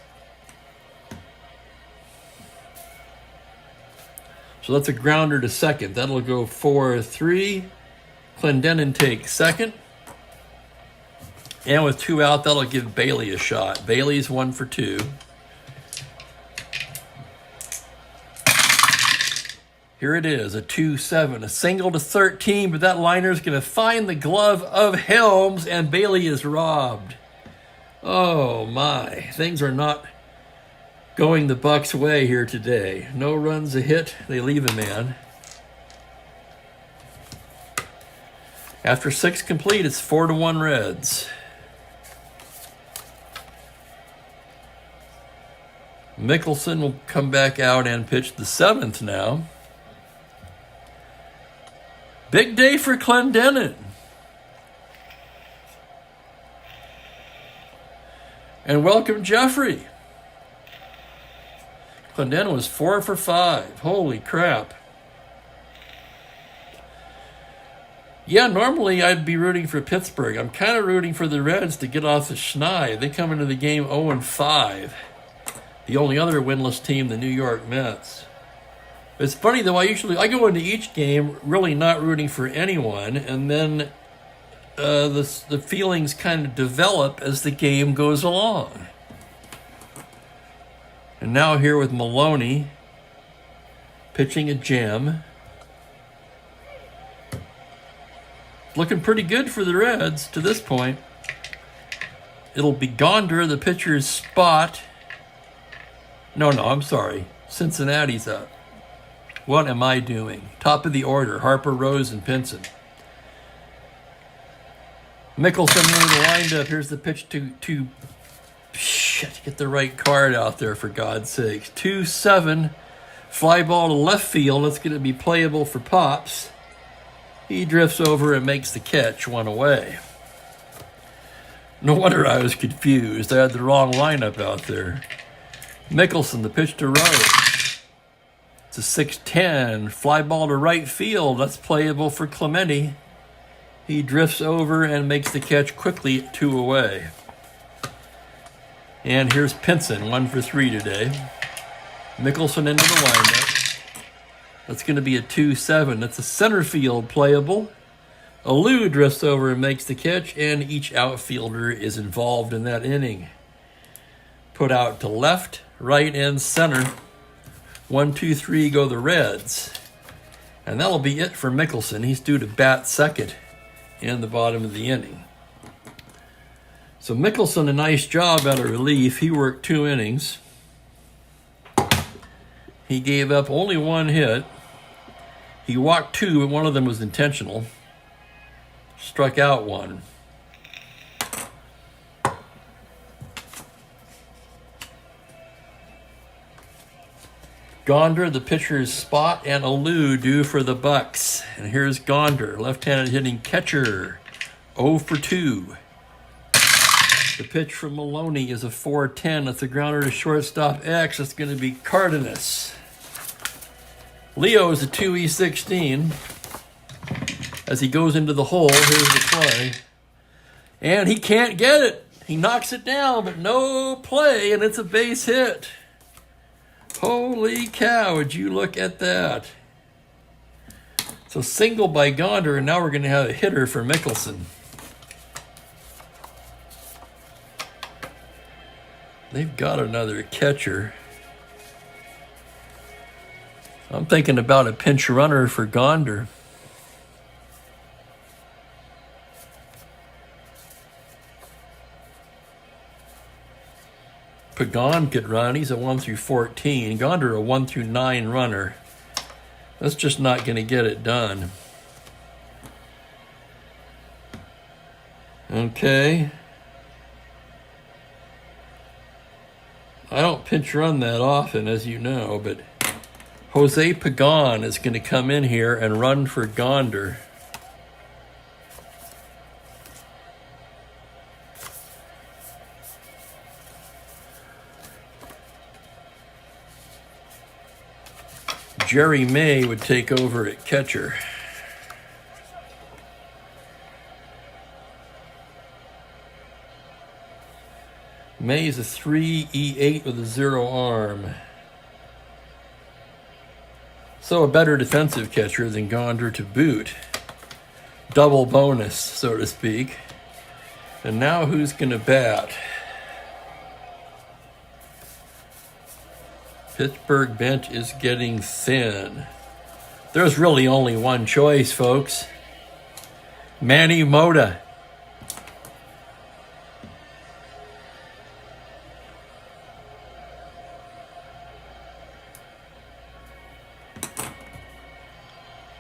So that's a grounder to second. That'll go 4-3. Clendenin takes second. And with 2 out, that'll give Bailey a shot. Bailey's 1 for 2. Here it is, a 2-7, a single to 13, but that liner's going to find the glove of Helms, and Bailey is robbed. Oh my, things are not going the Bucks' way here today. No runs a hit, they leave a man. After 6 complete, it's 4-1 Reds. Mickelson will come back out and pitch the 7th now. Big day for Clendenin. And welcome Jeffrey. Clendenin was 4 for 5. Holy crap. Yeah, normally I'd be rooting for Pittsburgh. I'm kind of rooting for the Reds to get off the schneid. They come into the game 0-5. The only other winless team, the New York Mets. It's funny though, I go into each game really not rooting for anyone, and then the feelings kind of develop as the game goes along. And now here with Maloney pitching a gem. Looking pretty good for the Reds to this point. It'll be Gonder, the pitcher's spot. No, I'm sorry. Cincinnati's up. What am I doing? Top of the order, Harper, Rose, and Pinson. Mickelson in the windup. Here's the pitch to shit, get the right card out there for God's sakes. 2-7, fly ball to left field. It's going to be playable for Pops. He drifts over and makes the catch, 1 away. No wonder I was confused. I had the wrong lineup out there. Mickelson, the pitch to right. It's a 6-10. Fly ball to right field. That's playable for Clemente. He drifts over and makes the catch quickly, 2 away. And here's Pinson, 1 for 3 today. Mickelson into the windup. That's going to be a 2-7. That's a center field playable. Alou drifts over and makes the catch, and each outfielder is involved in that inning. Put out to left, right, and center. 1, 2, 3 go the Reds. And that'll be it for Mickelson. He's due to bat second in the bottom of the inning. So Mickelson, a nice job out of relief. He worked 2 innings. He gave up only 1 hit. He walked 2, but one of them was intentional. Struck out 1. Gonder, the pitcher's spot, and Alou due for the Bucks. And here's Gonder, left-handed hitting catcher, 0 for 2. The pitch from Maloney is a 4-10. That's a grounder to shortstop X. That's going to be Cardenas. Leo is a 2E16. As he goes into the hole, here's the play. And he can't get it. He knocks it down, but no play, and it's a base hit. Holy cow, would you look at that. So single by Gonder, and now we're going to have a hitter for Mickelson. They've got another catcher. I'm thinking about a pinch runner for Gonder. Pagan could run. He's a 1 through 14. Gonder a 1 through 9 runner. That's just not going to get it done. Okay. I don't pinch run that often, as you know, but Jose Pagan is going to come in here and run for Gonder. Jerry May would take over at catcher. May's a 3E8 with a 0 arm. So a better defensive catcher than Gonder to boot. Double bonus, so to speak. And now who's going to bat? Pittsburgh bench is getting thin. There's really only one choice, folks. Manny Mota.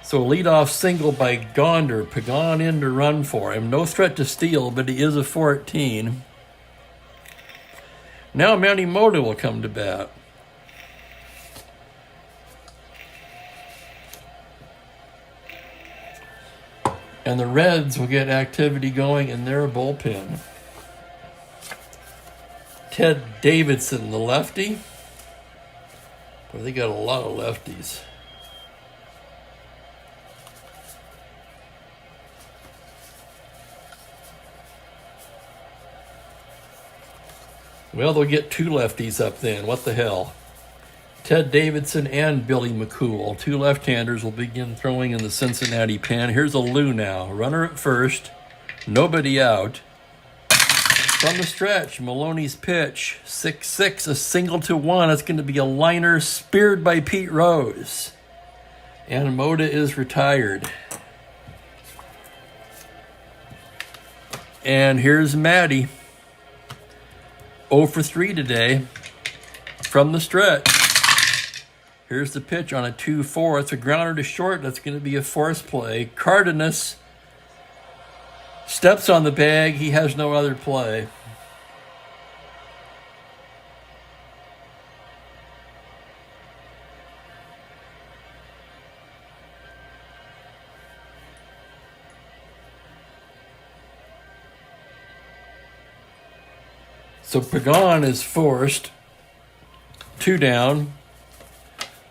So leadoff single by Gonder. Pagan in to run for him. No threat to steal, but he is a 14. Now Manny Mota will come to bat. And the Reds will get activity going in their bullpen. Ted Davidson, the lefty. Boy, they got a lot of lefties. Well, they'll get 2 lefties up then. What the hell? Ted Davidson and Billy McCool. 2 left-handers will begin throwing in the Cincinnati pen. Here's Alou now. Runner at first. Nobody out. From the stretch, Maloney's pitch. 6-6, a single to 1. It's going to be a liner speared by Pete Rose. And Mota is retired. And here's Matty. 0 for 3 today. From the stretch. Here's the pitch on a 2-4. It's a grounder to short. That's going to be a force play. Cardenas steps on the bag. He has no other play. So Pagan is forced. 2 down.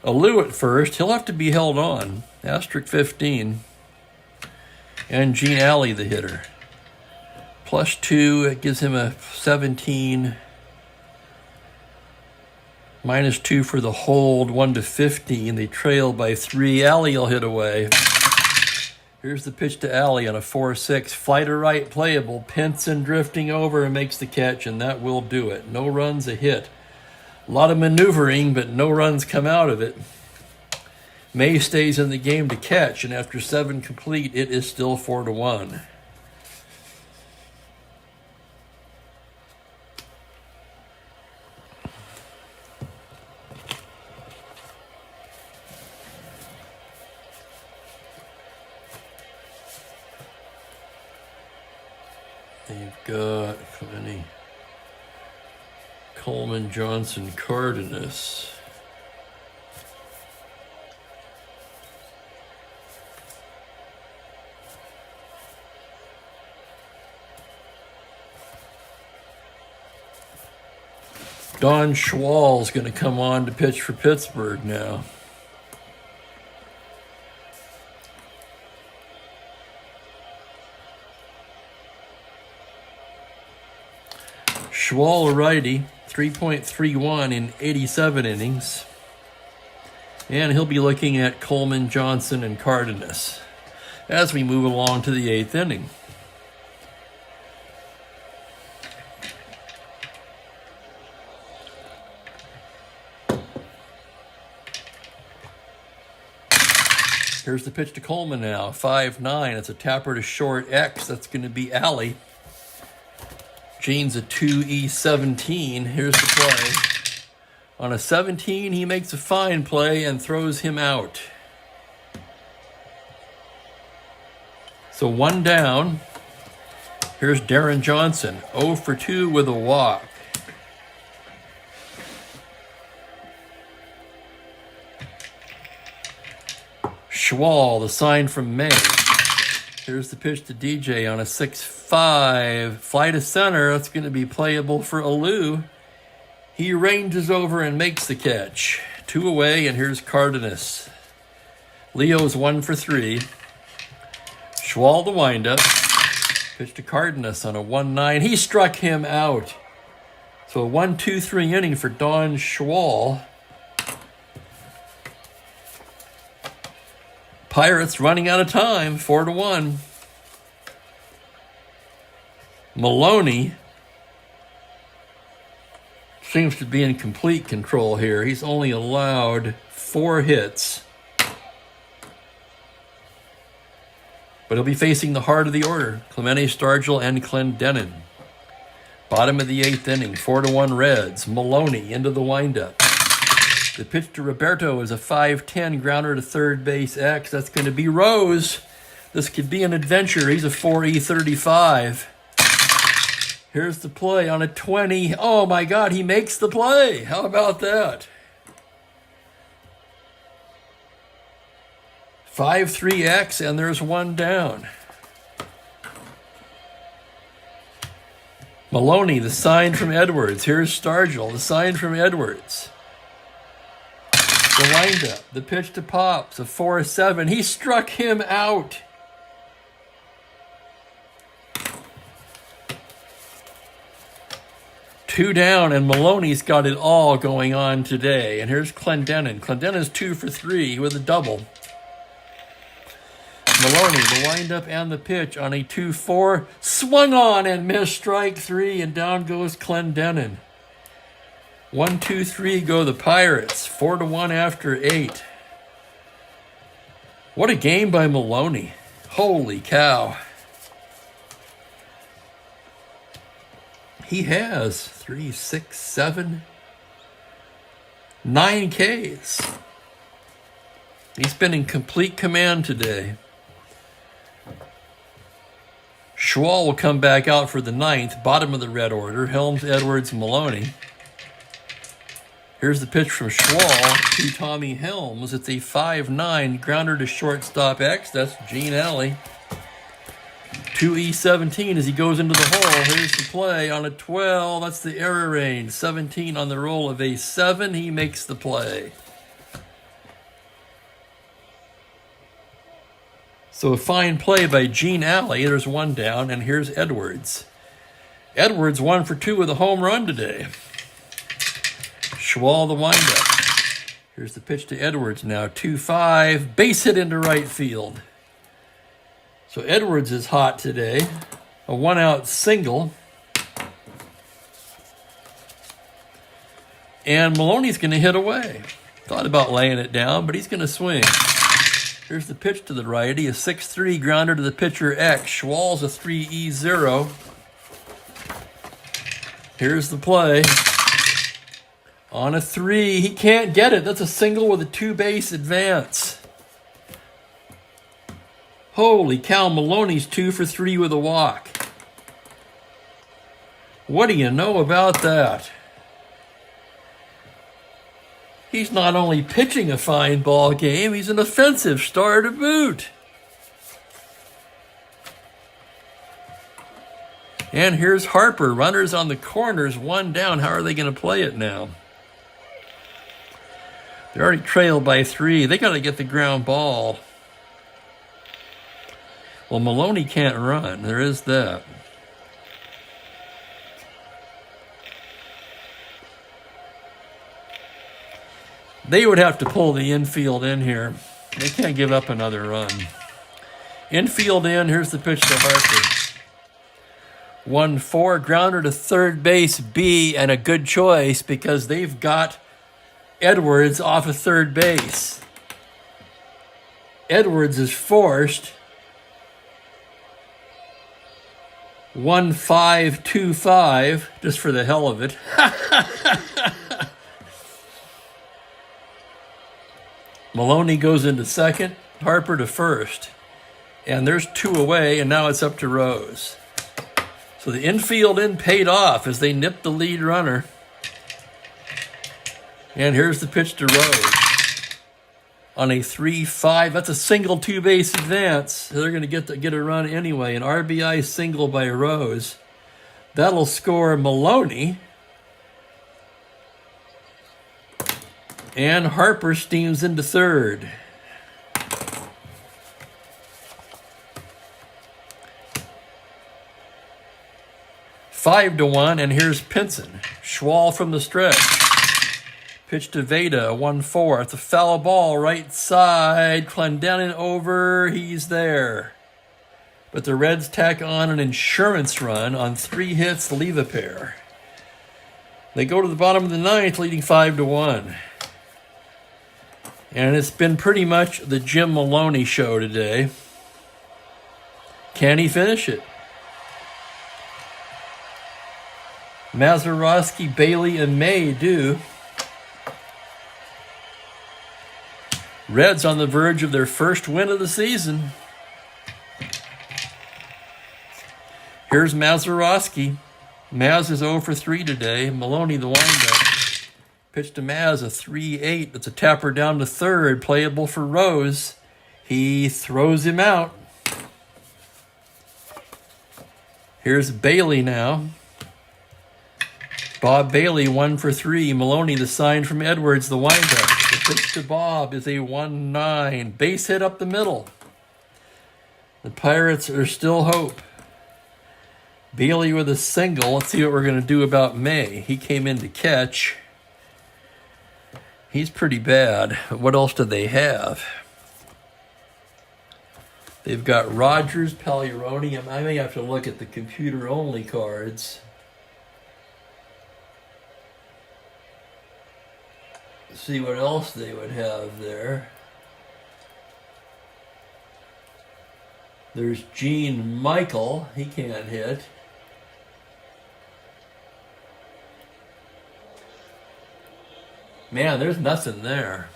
Alou at first. He'll have to be held on. Asterisk 15. And Gene Alley, the hitter. +2, it gives him a 17. -2 for the hold, 1 to 15. They trail by 3. Alley will hit away. Here's the pitch to Alley on a 4-6. Fly to right, playable. Pinson drifting over and makes the catch, and that will do it. No runs, a hit. A lot of maneuvering, but no runs come out of it. May stays in the game to catch, and after 7 complete, it is still 4-1. They've got plenty. Coleman, Johnson, Cardenas. Don Schwal's going to come on to pitch for Pittsburgh now. Schwal, a righty, 3.31 in 87 innings. And he'll be looking at Coleman, Johnson, and Cardenas as we move along to the 8th inning. Here's the pitch to Coleman now, 5-9. It's a tapper to short X. That's going to be Alley. Gene's a 2E17. Here's the play. On a 17, he makes a fine play and throws him out. So 1 down. Here's Darren Johnson, 0 for 2 with a walk. Schwal, the sign from May. Here's the pitch to DJ on a 6-5. Fly to center. That's going to be playable for Alou. He ranges over and makes the catch. 2 away, and here's Cardenas. Leo's 1 for 3. Schwal the windup. Pitch to Cardenas on a 1-9. He struck him out. So a 1-2-3 inning for Don Schwal. Pirates running out of time, 4-1. Maloney seems to be in complete control here. He's only allowed 4 hits. But he'll be facing the heart of the order, Clemente, Stargell, and Clendenin. Bottom of the 8th inning, 4-1 Reds. Maloney into the windup. The pitch to Roberto is a 5-10 grounder to third base X. That's going to be Rose. This could be an adventure. He's a 4E35. Here's the play on a 20. Oh my God, he makes the play. How about that? 5-3X, and there's 1 down. Maloney, the sign from Edwards. Here's Stargell, the sign from Edwards. The windup, the pitch to Pops, a 4-7. He struck him out. Two down, and Maloney's got it all going on today. And here's Clendenin. Clendenin's 2 for 3 with a double. Maloney, the windup and the pitch on a 2-4. Swung on and missed strike 3, and down goes Clendenin. 1-2-3 go the Pirates. 4-1 after 8. What a game by Maloney. Holy cow. He has 3, 6, 7, 9 Ks. He's been in complete command today. Schwal will come back out for the 9th, bottom of the red order. Helms, Edwards, Maloney. Here's the pitch from Schwal to Tommy Helms. It's a 5-9 grounder to shortstop X. That's Gene Alley. 2E17 as he goes into the hole. Here's the play on a 12. That's the error range. 17 on the roll of a 7. He makes the play. So a fine play by Gene Alley. There's one down, and here's Edwards. Edwards 1 for 2 with a home run today. Schwal the windup. Here's the pitch to Edwards now. 2-5. Base hit into right field. So Edwards is hot today. A 1-out single. And Maloney's going to hit away. Thought about laying it down, but he's going to swing. Here's the pitch to the righty. A 6-3 grounder to the pitcher X. Schwal's a 3E0. Here's the play. On a 3. He can't get it. That's a single with a 2-base advance. Holy cow, Maloney's 2 for 3 with a walk. What do you know about that? He's not only pitching a fine ball game, he's an offensive star to boot. And here's Harper. Runners on the corners, 1 down. How are they going to play it now? They're already trailed by 3. They got to get the ground ball. Well, Maloney can't run. There is that. They would have to pull the infield in here. They can't give up another run. Infield in. Here's the pitch to Harper. 1-4. Grounder to third base B, and a good choice because they've got Edwards off of third base. Edwards is forced. 1-5-2-5, just for the hell of it. Maloney goes into second, Harper to first. And there's 2 away, and now it's up to Rose. So the infield in paid off as they nipped the lead runner. And here's the pitch to Rose. On a 3-5, that's a single 2-base advance. They're going to get a run anyway. An RBI single by Rose. That'll score Maloney. And Harper steams into third. Five to 1, and here's Pinson. Schwal from the stretch. Pitch to Veda, 1-4. It's a foul ball, right side. Clendenin over. He's there. But the Reds tack on an insurance run on 3 hits, leave a pair. They go to the bottom of the 9th, leading 5-1. And it's been pretty much the Jim Maloney show today. Can he finish it? Mazeroski, Bailey, and May do. Reds on the verge of their first win of the season. Here's Mazeroski. Maz is 0 for 3 today. Maloney the windup. Pitch to Maz, a 3-8. It's a tapper down to third. Playable for Rose. He throws him out. Here's Bailey now. Bob Bailey, 1 for 3. Maloney, the sign from Edwards, the windup. The pitch to Bob is a 1-9. Base hit up the middle. The Pirates are still hope. Bailey with a single. Let's see what we're going to do about May. He came in to catch. He's pretty bad. What else do they have? They've got Rogers, Pagliarone. I may have to look at the computer-only cards. See what else they would have there. There's Gene Michael. He can't hit. Man, there's nothing there.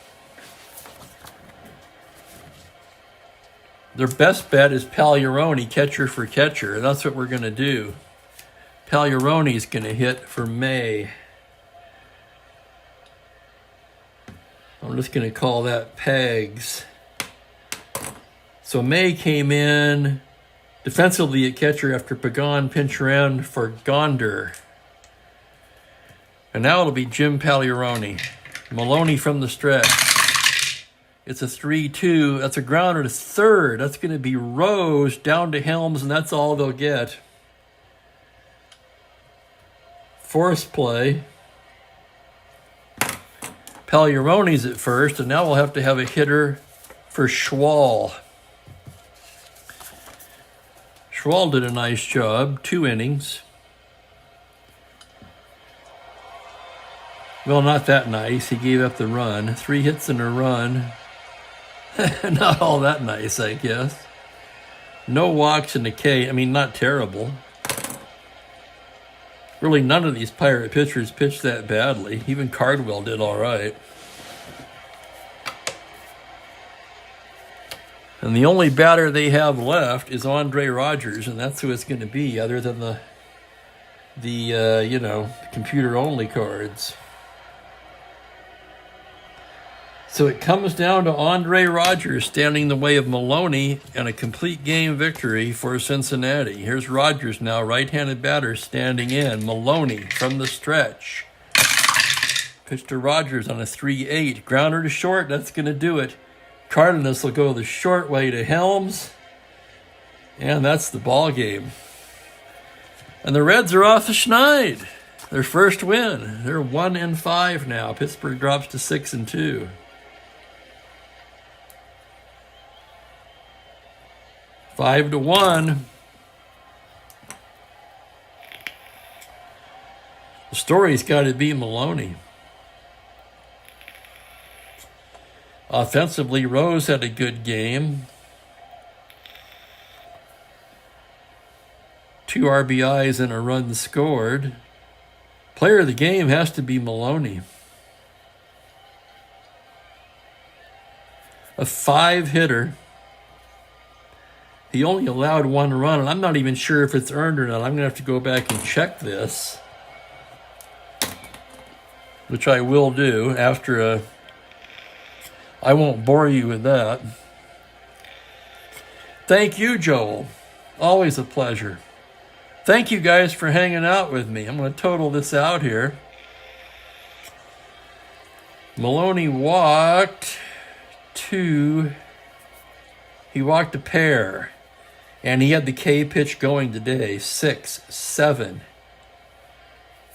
Their best bet is Pagliarone, catcher for catcher. And that's what we're going to do. Pagliarone's going to hit for May. I'm just going to call that pegs. So May came in Defensively at catcher after Pagan pinch around for Gonder. And now it'll be Jim Pagliarone. Maloney from the stretch. It's a 3-2. That's a grounder to third. That's going to be Rose down to Helms, and that's all they'll get. Force play. Pagliarone's at first, and now we'll have to have a hitter for Schwal. Schwal did a nice job, 2 innings. Well, not that nice. He gave up the run. 3 hits and a run. Not all that nice, I guess. No walks and a K. I mean, not terrible. Really, none of these Pirate pitchers pitched that badly. Even Cardwell did all right. And the only batter they have left is Andre Rogers, and that's who it's going to be, other than the computer-only cards. So it comes down to Andre Rogers standing in the way of Maloney and a complete game victory for Cincinnati. Here's Rogers now, right-handed batter standing in. Maloney from the stretch. Pitch to Rogers on a 3-8. Grounder to short, that's going to do it. Cardenas will go the short way to Helms. And that's the ball game. And the Reds are off the schneid. Their first win. They're 1-5 now. Pittsburgh drops to 6-2. 5-1. The story's got to be Maloney. Offensively, Rose had a good game. 2 RBIs and a run scored. Player of the game has to be Maloney. A 5-hitter. He only allowed 1 run, and I'm not even sure if it's earned or not. I'm going to have to go back and check this, which I will do after I won't bore you with that. Thank you, Joel. Always a pleasure. Thank you guys for hanging out with me. I'm going to total this out here. Maloney walked 2. He walked a pair. And he had the K pitch going today. 6, 7,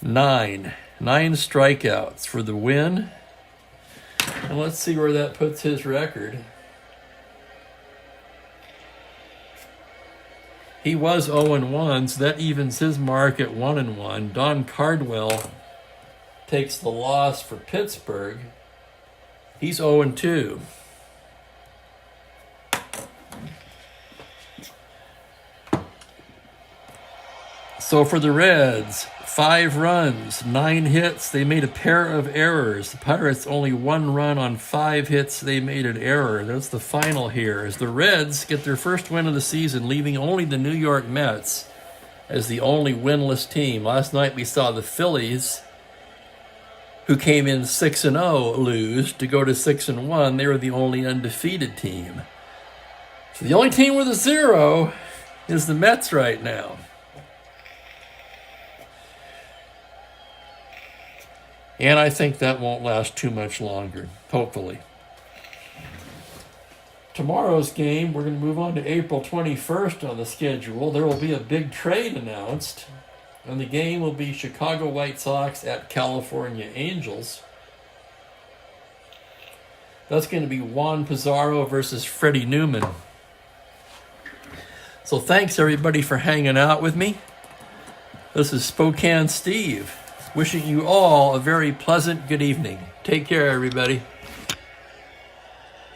9. 9 strikeouts for the win. And let's see where that puts his record. He was 0-1, so that evens his mark at 1-1. Don Cardwell takes the loss for Pittsburgh. He's 0-2. So for the Reds, 5 runs, 9 hits. They made a pair of errors. The Pirates only 1 run on 5 hits. They made an error. That's the final here. As the Reds get their first win of the season, leaving only the New York Mets as the only winless team. Last night we saw the Phillies, who came in 6-0, lose to go to 6-1. They were the only undefeated team. So the only team with a 0 is the Mets right now. And I think that won't last too much longer, hopefully. Tomorrow's game, we're going to move on to April 21st on the schedule. There will be a big trade announced, and the game will be Chicago White Sox at California Angels. That's going to be Juan Pizarro versus Freddie Newman. So thanks, everybody, for hanging out with me. This is Spokane Steve, wishing you all a very pleasant good evening. Take care, everybody.